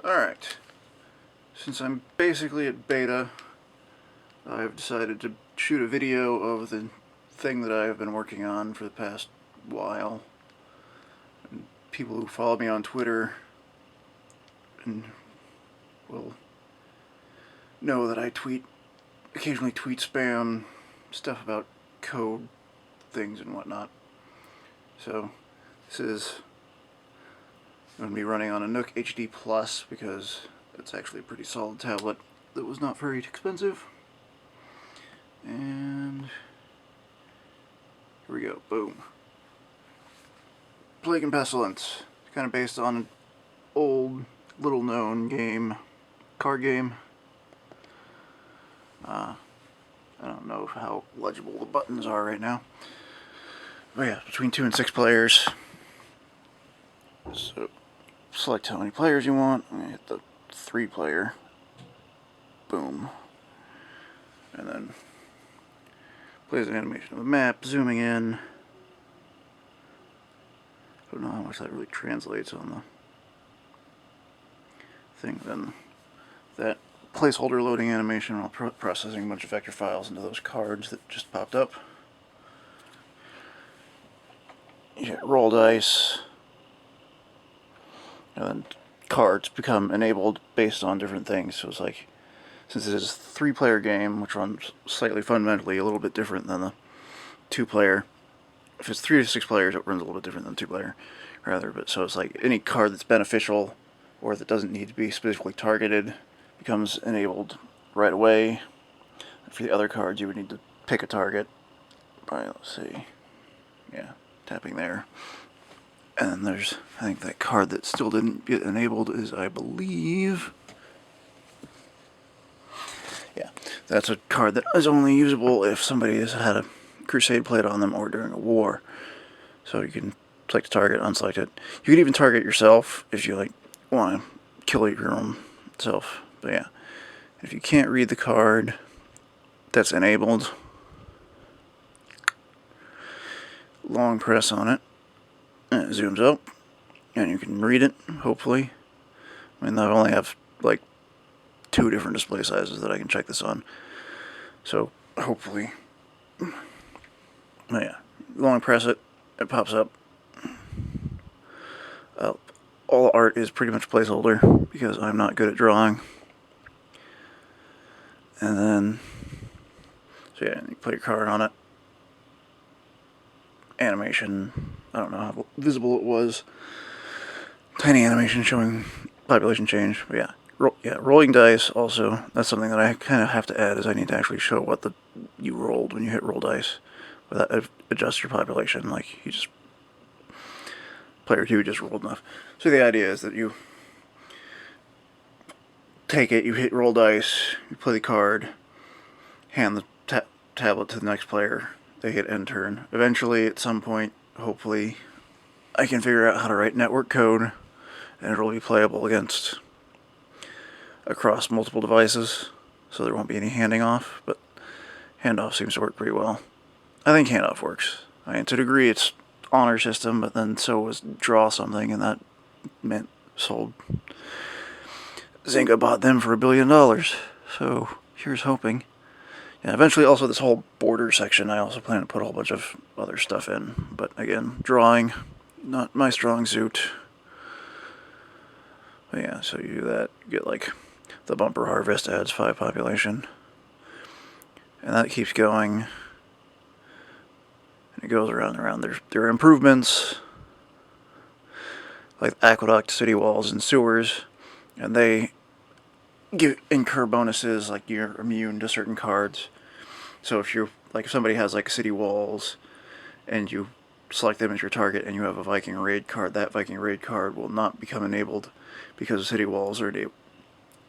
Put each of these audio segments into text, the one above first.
Alright, since I'm basically at beta, I've decided to shoot a video of the thing that I've been working on for the past while. And people who follow me on Twitter will know that I occasionally tweet spam stuff about code things and whatnot. So this is going to be running on a Nook HD Plus because it's actually a pretty solid tablet that was not very expensive. And here we go, boom. Plague and Pestilence, kind of based on an old, little-known card game. I don't know how legible the buttons are right now. But yeah, between 2 and 6 players. So, select how many players you want. I'm going to hit the 3-player. Boom. And then plays an animation of the map, zooming in. I don't know how much that really translates on the thing. Then that placeholder loading animation while processing a bunch of vector files into those cards that just popped up. You hit roll dice, and then cards become enabled based on different things. So it's like, since it is a 3-player game, which runs slightly fundamentally a little bit different than the 2-player. If it's 3 to 6 players, it runs a little bit different than 2-player, rather. But so it's like any card that's beneficial or that doesn't need to be specifically targeted becomes enabled right away. And for the other cards, you would need to pick a target by, let's see, yeah, tapping there. And then there's, I think that card that still didn't get enabled is, I believe, yeah, that's a card that is only usable if somebody has had a crusade plate on them or during a war. So you can select a target, unselect it. You can even target yourself if you want to kill your own self. But yeah, if you can't read the card that's enabled, long press on it, and it zooms up, and you can read it, hopefully. I mean, I only have like 2 different display sizes that I can check this on. So, hopefully. But yeah, long press it, it pops up. All art is pretty much placeholder because I'm not good at drawing. And then, so yeah, you put your card on it. Animation, I don't know how visible it was. Tiny animation showing population change. But yeah, rolling dice also, that's something that I kind of have to add, is I need to actually show what you rolled when you hit roll dice. But that adjusts your population, like player 2 just rolled enough. So the idea is that you take it, you hit roll dice, you play the card, hand the tablet to the next player, they hit end turn. Eventually, at some point, hopefully, I can figure out how to write network code, and it'll be playable across multiple devices, so there won't be any handing off, but handoff seems to work pretty well. I think handoff works. I mean, to a degree, it's honor system, but then so was draw something, and that meant sold. Zynga bought them for $1 billion, so here's hoping. Yeah, eventually also this whole border section, I also plan to put a whole bunch of other stuff in, but again, drawing, not my strong suit. But yeah, so you do that, you get like the bumper harvest adds 5 population, and that keeps going. And it goes around and around. There are improvements, like aqueduct, city walls, and sewers, and they incur bonuses, like you're immune to certain cards. So if somebody has like city walls, and you select them as your target, and you have a Viking raid card, that Viking raid card will not become enabled because city walls are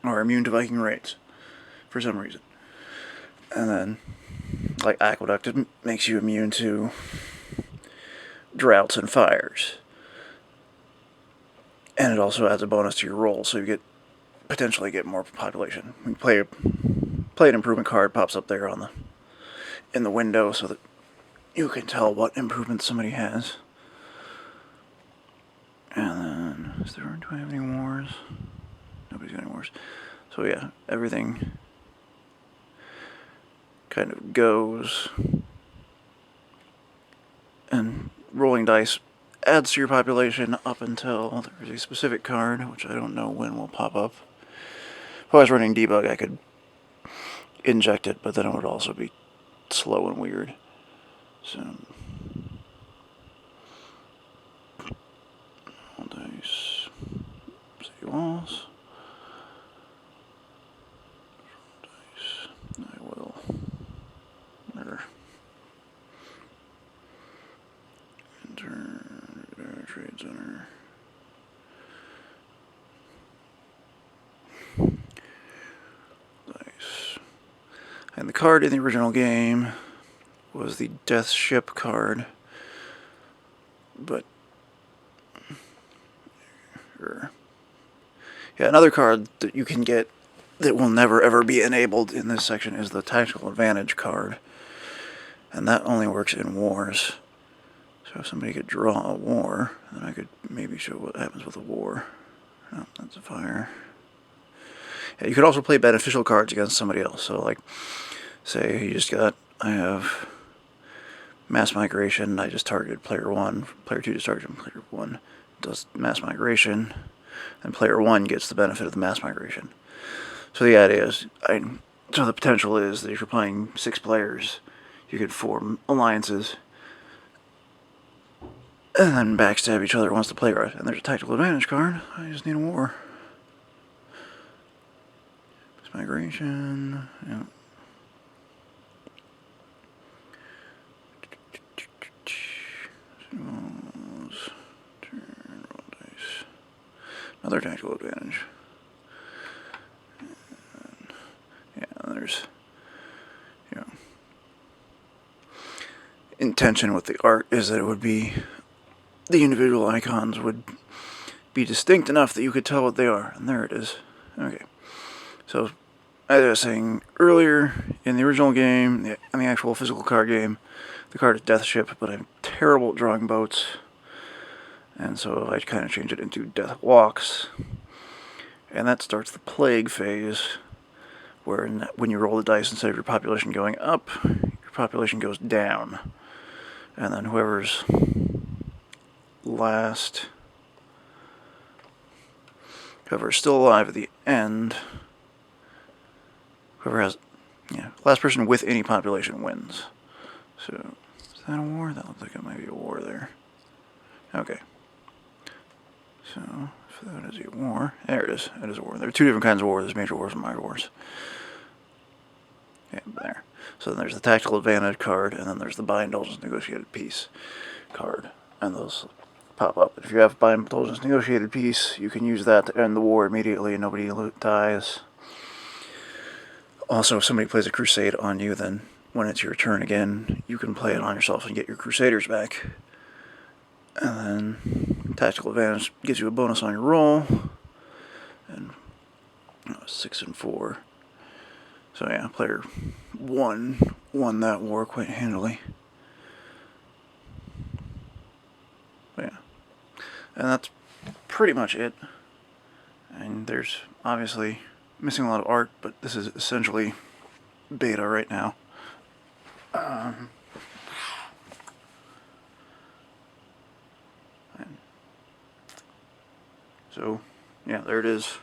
immune to Viking raids for some reason. And then, like aqueduct, it makes you immune to droughts and fires. And it also adds a bonus to your roll, so you potentially get more population. When you play an improvement card, pops up there in the window so that you can tell what improvements somebody has. And then, do I have any wars? Nobody's got any wars. So yeah, everything kind of goes, and rolling dice adds to your population up until there's a specific card, which I don't know when will pop up. If I was running debug, I could inject it, but then it would also be slow and weird. So, roll dice, city walls. Dice. I will murder. Enter trade center. Dice. And the card in the original game was the Death Ship card, but yeah, another card that you can get that will never ever be enabled in this section is the Tactical Advantage card, and that only works in wars. So if somebody could draw a war, then I could maybe show what happens with a war. Oh, that's a fire. Yeah, you could also play beneficial cards against somebody else. So like, say you just got, I have mass migration, I just targeted player 1, player 2 just targeted player 1, does mass migration, and player 1 gets the benefit of the mass migration. So the idea is, so the potential is that if you're playing 6 players, you could form alliances and then backstab each other once the play right. And there's a tactical advantage card. I just need a war. Migration. Yeah. Turn, roll dice. Another tactical advantage. And, yeah, there's, you know, intention with the art is that it would be, the individual icons would be distinct enough that you could tell what they are. And there it is. Okay. So, as I was saying earlier, in the original game, in the actual physical card game, the card is Death Ship, but I'm terrible at drawing boats, and so I kind of changed it into Death Walks, and that starts the Plague phase, where when you roll the dice, instead of your population going up, your population goes down, and then whoever's still alive at the end, whoever has, last person with any population wins. So, is that a war? That looks like it might be a war there. Okay. So, if that is a war, there it is. It is a war. There are 2 different kinds of war. There's major wars and minor wars. Yeah, there. So then there's the Tactical Advantage card, and then there's the By Indulgence Negotiated Peace card. And those pop up. If you have By Indulgence Negotiated Peace, you can use that to end the war immediately and nobody dies. Also, if somebody plays a crusade on you, then when it's your turn again, you can play it on yourself and get your crusaders back. And then Tactical Advantage gives you a bonus on your roll. And 6 and 4. So yeah, player 1 won that war quite handily. But yeah. And that's pretty much it. And there's obviously missing a lot of art, but this is essentially beta right now. So, yeah, there it is.